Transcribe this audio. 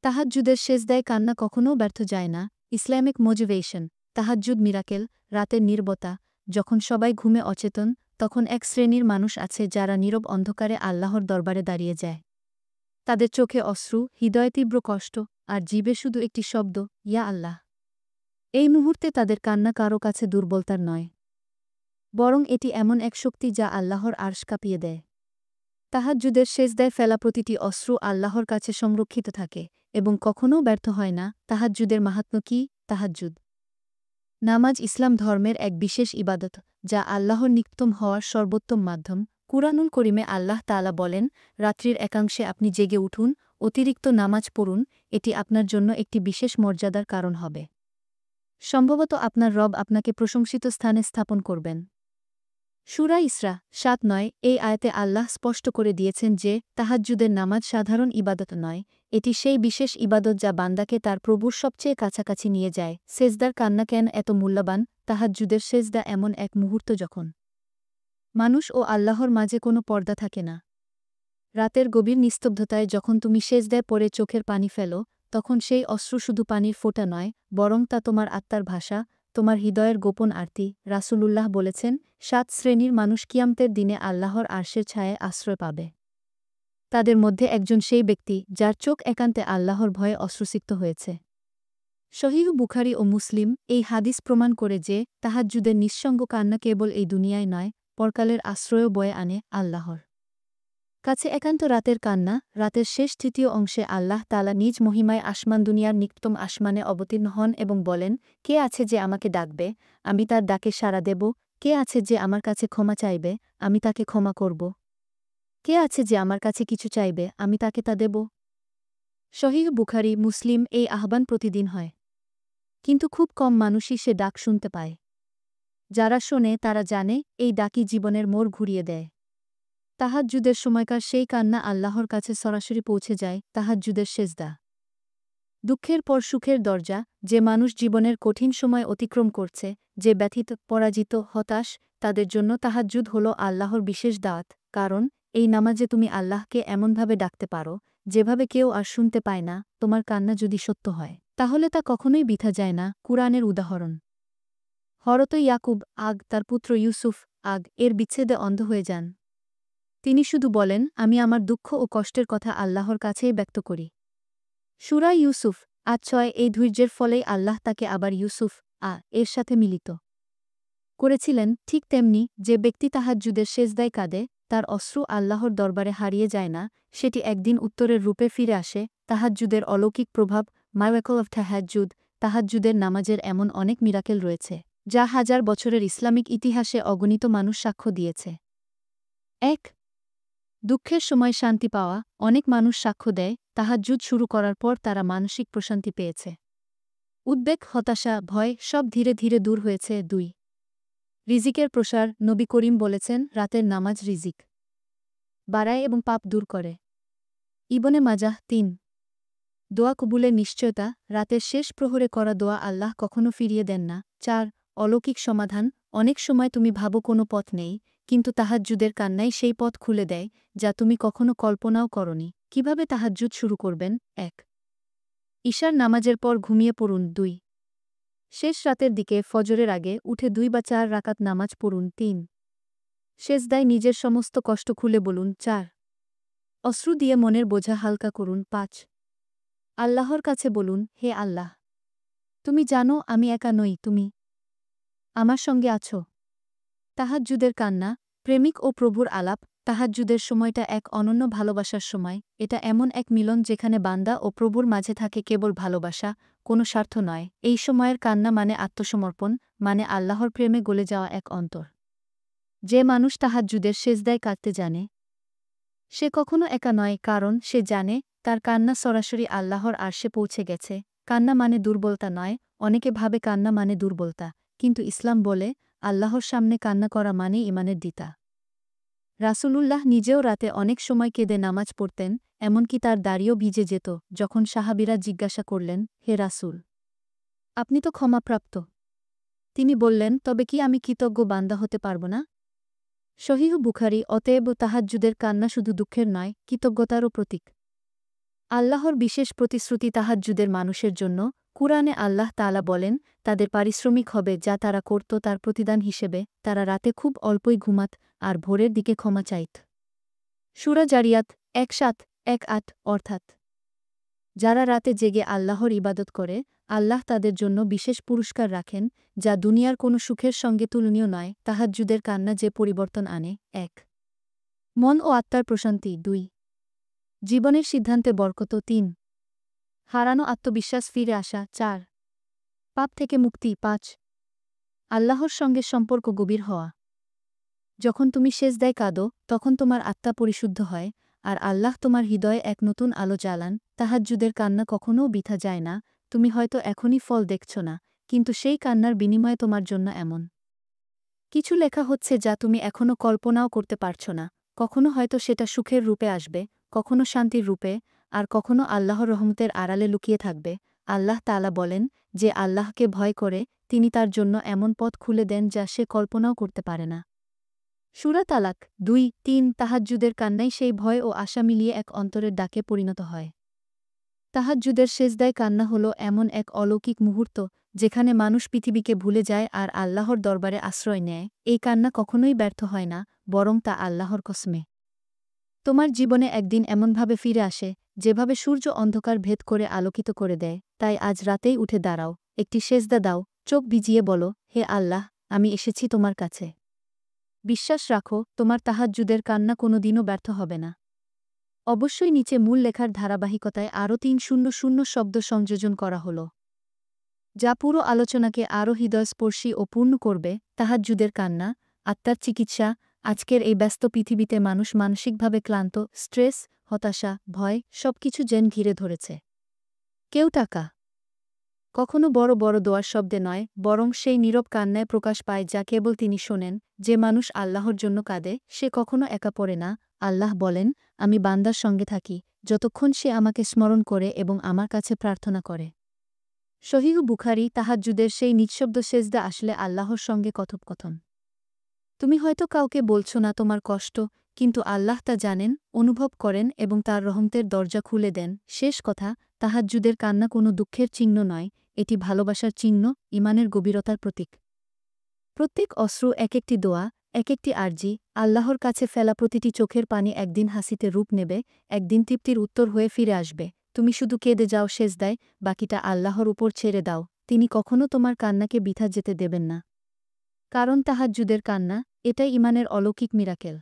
তাহাজ্জুদের সেজদায় কান্না কখনও ব্যর্থ যায় না। Islamic motivation. তাহাজ্জুদ মিরাকেল। রাতের নীরবতা। যখন সবাই ঘুমে অচেতন, তখন এক শ্রেণীর মানুষ আছে যারা নীরব অন্ধকারে আল্লাহর দরবারে দাঁড়িয়ে যায়। তাদের চোখে অশ্রু, হৃদয়ে তীব্র কষ্ট, আর জিভে শুধু একটি শব্দ, ইয়া আল্লাহ। এই মুহূর্তে তাদের কান্না কারো কাছে দুর্বলতার নয়, বরং এটি এমন এক শক্তি যা আল্লাহর আরশ কাঁপিয়ে দেয়। তাহাজ্জুদের সেজদায় ফেলা প্রতিটি অশ্রু আল্লাহর কাছে সংরক্ষিত থাকে এবং কখনও ব্যর্থ হয় না। তাহাজ্জুদের মাহাত্ম্য কি? তাহাজ্জুদ নামাজ ইসলাম ধর্মের এক বিশেষ ইবাদত, যা আল্লাহর নিকটতম হওয়ার সর্বোত্তম মাধ্যম। কুরআনুল করিমে আল্লাহ তাআলা বলেন, রাত্রির একাংশে আপনি জেগে উঠুন, অতিরিক্ত নামাজ পড়ুন, এটি আপনার জন্য একটি বিশেষ মর্যাদার কারণ হবে। সম্ভবত আপনার রব আপনাকে প্রশংসিত স্থানে স্থাপন করবেন। সূরা ইসরা ৭-৯ এই আয়াতে আল্লাহ স্পষ্ট করে দিয়েছেন যে তাহাজ্জুদের নামাজ সাধারণ ইবাদত নয়, এটি সেই বিশেষ ইবাদত যা বান্দাকে তার প্রভুর সবচেয়ে কাছাকাছি নিয়ে যায়। সেজদার কান্না কেন এত মূল্যবান? তাহাজ্জুদের সেজদা এমন এক মুহূর্ত যখন মানুষ ও আল্লাহর মাঝে কোনো পর্দা থাকে না। রাতের গভীর নিস্তব্ধতায় যখন তুমি সেজদায় পড়ে চোখের পানি ফেলো, তখন সেই অশ্রু শুধু পানির ফোঁটা নয়, বরং তা তোমার আত্মার ভাষা, তোমার হৃদয়ের গোপন আরতি। রাসূলুল্লাহ বলেছেন, ৭ শ্রেণীর মানুষ কিয়ামতের দিনে আল্লাহর আরশের ছায়ায় আশ্রয় পাবে। তাদের মধ্যে একজন সেই ব্যক্তি যার চোখ একান্তে আল্লাহর ভয়ে অশ্রুসিক্ত হয়েছে। সহিহ বুখারী ও মুসলিম এই হাদিস প্রমাণ করে যে তাহাজ্জুদের নিঃসঙ্গ কান্না কেবল এই দুনিয়ায় নয়, পরকালের আশ্রয়ও বয়ে আনে। আল্লাহর কাছে একান্ত রাতের কান্না। রাতের শেষ তৃতীয় অংশে আল্লাহ তাআলা নিজ মহিমায় আসমান দুনিয়ার নিকটতম আসমানে অবতীর্ণ হন এবং বলেন, কে আছে যে আমাকে ডাকবে, আমি তার ডাকে সাড়া দেব? কে আছে যে আমার কাছে ক্ষমা চাইবে, আমি তাকে ক্ষমা করব? কে আছে যে আমার কাছে কিছু চাইবে, আমি তাকে তা দেব? সহিহ বুখারী মুসলিম এই আহ্বান প্রতিদিন হয়, কিন্তু খুব কম মানুষই সে ডাক শুনতে পায়। যারা শোনে তারা জানে এই ডাকই জীবনের মোড় ঘুরিয়ে দেয়। তাহাজ্জুদের সময়কার সেই কান্না আল্লাহর কাছে সরাসরি পৌঁছে যায়। তাহাজ্জুদের সেজদা দুঃখের পর সুখের দরজা। যে মানুষ জীবনের কঠিন সময় অতিক্রম করছে, যে ব্যথিত, পরাজিত, হতাশ, তাদের জন্য তাহাজ্জুদ হল আল্লাহর বিশেষ দাওয়াত। কারণ এই নামাজে তুমি আল্লাহকে এমনভাবে ডাকতে পারো যেভাবে কেউ আর শুনতে পায় না। তোমার কান্না যদি সত্য হয়, তাহলে তা কখনোই বৃথা যায় না। কুরআনের উদাহরণ। হরত ইয়াকুব তার পুত্র ইউসুফ এর বিচ্ছেদে অন্ধ হয়ে যান। তিনি শুধু বলেন, আমি আমার দুঃখ ও কষ্টের কথা আল্লাহর কাছেই ব্যক্ত করি। সূরা ইউসুফ ৮-৬ এই ধৈর্যের ফলেই আল্লাহ তাকে আবার ইউসুফ এর সাথে মিলিত করেছিলেন। ঠিক তেমনি যে ব্যক্তি তাহাজ্জুদের সেজদায় কাঁদে, তার অশ্রু আল্লাহর দরবারে হারিয়ে যায় না, সেটি একদিন উত্তরের রূপে ফিরে আসে। তাহাজ্জুদের অলৌকিক প্রভাব। মাইরাকল অফ তাহাজ্জুদ। তাহাজ্জুদের নামাজের এমন অনেক মিরাকেল রয়েছে, যা হাজার বছরের ইসলামিক ইতিহাসে অগণিত মানুষ সাক্ষ্য দিয়েছে। ১. দুঃখের সময় শান্তি পাওয়া। অনেক মানুষ সাক্ষ্য দেয়, তাহাজ্জুদ শুরু করার পর তারা মানসিক প্রশান্তি পেয়েছে। উদ্বেগ, হতাশা, ভয় সব ধীরে ধীরে দূর হয়েছে। ২. রিজিকের প্রসার। নবী করিম বলেছেন, রাতের নামাজ রিজিক বাড়ায় এবং পাপ দূর করে। ইবনে মাজাহ ৩. দোয়া কবুলের নিশ্চয়তা। রাতের শেষ প্রহরে করা দোয়া আল্লাহ কখনো ফিরিয়ে দেন না। ৪. অলৌকিক সমাধান। অনেক সময় তুমি ভাবো কোনো পথ নেই, কিন্তু তাহাজ্জুদের কান্নাই সেই পথ খুলে দেয়, যা তুমি কখনো কল্পনাও করনি। কিভাবে তাহাজ্জুদ শুরু করবেন? ১. ঈশার নামাজের পর ঘুমিয়ে পড়ুন। ২. শেষ রাতের দিকে ফজরের আগে উঠে ২ বা ৪ রাকাত নামাজ পড়ুন। ৩. সেজদায় নিজের সমস্ত কষ্ট খুলে বলুন। ৪. অশ্রু দিয়ে মনের বোঝা হালকা করুন। ৫. আল্লাহর কাছে বলুন, হে আল্লাহ, তুমি জানো আমি একা নই, তুমি আমার সঙ্গে আছো। তাহাজ্জুদের কান্না। প্রেমিক ও প্রভুর আলাপ। তাহাজ্জুদের সময়টা এক অনন্য ভালোবাসার সময়। এটা এমন এক মিলন যেখানে বান্দা ও প্রভুর মাঝে থাকে কেবল ভালোবাসা, কোনো স্বার্থ নয়। এই সময়ের কান্না মানে আত্মসমর্পণ, মানে আল্লাহর প্রেমে গলে যাওয়া এক অন্তর। যে মানুষ তাহাজ্জুদের সেজদায় কাঁদতে জানে, সে কখনো একা নয়, কারণ সে জানে তার কান্না সরাসরি আল্লাহর আরশে পৌঁছে গেছে। কান্না মানে দুর্বলতা নয়। অনেকে ভাবে কান্না মানে দুর্বলতা, কিন্তু ইসলাম বলে আল্লাহর সামনে কান্না করা মানে ঈমানের দিতা। রাসূলুল্লাহ নিজেও রাতে অনেক সময় কেঁদে নামাজ পড়তেন, এমনকি তার দাড়িও ভিজে যেত। যখন সাহাবীরা জিজ্ঞাসা করলেন, হে রাসূল, আপনি তো ক্ষমাপ্রাপ্ত, তিনি বললেন, তবে কি আমি কৃতজ্ঞ বান্দা হতে পারব না? সহিহ বুখারী। অতএব তাহাজ্জুদের কান্না শুধু দুঃখের নয়, কৃতজ্ঞতারও প্রতীক। আল্লাহর বিশেষ প্রতিশ্রুতি তাহাজ্জুদের মানুষের জন্য। কুরআনে আল্লাহ তাআলা বলেন, তাদের পারিশ্রমিক হবে যা তারা করত তার প্রতিদান হিসেবে তারা রাতে খুব অল্পই ঘুমাত আর ভোরের দিকে ক্ষমা চাইত। সূরা জারিয়াত ১:৭-১:৮ অর্থাৎ যারা রাতে জেগে আল্লাহর ইবাদত করে, আল্লাহ তাদের জন্য বিশেষ পুরস্কার রাখেন, যা দুনিয়ার কোনো সুখের সঙ্গে তুলনীয় নয়। তাহাজ্জুদের কান্না যে পরিবর্তন আনে। ১. মন ও আত্মার প্রশান্তি। ২. জীবনের সিদ্ধান্তে বরকত। ৩. হারানো আত্মবিশ্বাস ফিরে আসা। ৪. পাপ থেকে মুক্তি। ৫. আল্লাহর সঙ্গে সম্পর্ক গভীর হওয়া। যখন তুমি সেজদায় কাঁদো, তখন তোমার আত্মা পরিশুদ্ধ হয়, আর আল্লাহ তোমার হৃদয়ে এক নতুন আলো জ্বালান। তাহাজ্জুদের কান্না কখনও বৃথা যায় না। তুমি হয়তো এখনই ফল দেখছ না, কিন্তু সেই কান্নার বিনিময়ে তোমার জন্য এমন কিছু লেখা হচ্ছে যা তুমি এখনও কল্পনাও করতে পারছ না। কখনো হয়তো সেটা সুখের রূপে আসবে, কখনো শান্তির রূপে, আর কখনো আল্লাহর রহমতের আড়ালে লুকিয়ে থাকবে। আল্লাহ তাআলা বলেন, যে আল্লাহকে ভয় করে, তিনি তার জন্য এমন পথ খুলে দেন যা সে কল্পনাও করতে পারে না। সূরা তালাক ২-৩ তাহাজ্জুদের কান্নাই সেই ভয় ও আশা মিলিয়ে এক অন্তরের ডাকে পরিণত হয়। তাহাজ্জুদের সেজদায় কান্না হল এমন এক অলৌকিক মুহূর্ত, যেখানে মানুষ পৃথিবীকে ভুলে যায় আর আল্লাহর দরবারে আশ্রয় নেয়। এই কান্না কখনোই ব্যর্থ হয় না, বরং তা আল্লাহর কসমে তোমার জীবনে একদিন এমনভাবে ফিরে আসে, যেভাবে সূর্য অন্ধকার ভেদ করে আলোকিত করে দেয়। তাই আজ রাতেই উঠে দাঁড়াও, একটি সেজদা দাও, চোখ ভিজিয়ে বলো, হে আল্লাহ, আমি এসেছি তোমার কাছে। বিশ্বাস রাখো, তোমার তাহাজ্জুদের কান্না কোনোদিনও ব্যর্থ হবে না। অবশ্যই নিচে মূল লেখার ধারাবাহিকতায় আরও ৩০০ শব্দ সংযোজন করা হল, যা পুরো আলোচনাকে আরও হৃদয়স্পর্শী ও পূর্ণ করবে। তাহাজ্জুদের কান্না, আত্মার চিকিৎসা। আজকের এই ব্যস্ত পৃথিবীতে মানুষ মানসিকভাবে ক্লান্ত, স্ট্রেস, হতাশা, ভয় সবকিছু যেন ঘিরে ধরেছে। কেউ টাকা কখনো বড় বড় দোয়ার শব্দে নয়, বরং সেই নীরব কান্নায় প্রকাশ পায় যা কেবল তিনি শোনেন। যে মানুষ আল্লাহর জন্য কাঁদে, সে কখনো একা পড়ে না। আল্লাহ বলেন, আমি বান্দার সঙ্গে থাকি, যতক্ষণ সে আমাকে স্মরণ করে এবং আমার কাছে প্রার্থনা করে। সহিহ বুখারী। তাহাজ্জুদের সেই নিঃশব্দ সেজদা আসলে আল্লাহর সঙ্গে কথোপকথন। তুমি হয়তো কাউকে বলছ না তোমার কষ্ট, কিন্তু আল্লাহ তা জানেন, অনুভব করেন এবং তার রহমতের দরজা খুলে দেন। শেষ কথা, তাহাজ্জুদের কান্না কোনো দুঃখের চিহ্ন নয়, এটি ভালোবাসার চিহ্ন, ঈমানের গভীরতার প্রতীক। প্রত্যেক অশ্রু এক একটি দোয়া, এক একটি আরজি। আল্লাহর কাছে ফেলা প্রতিটি চোখের পানি একদিন হাসিতে রূপ নেবে, একদিন তৃপ্তির উত্তর হয়ে ফিরে আসবে। তুমি শুধু কেঁদে যাও সেজদায়, বাকিটা আল্লাহর উপর ছেড়ে দাও। তিনি কখনো তোমার কান্নাকে বৃথা যেতে দেবেন না। কারণ তাহাজ্জুদের কান্না, এটাই ঈমানের অলৌকিক মিরাকেল।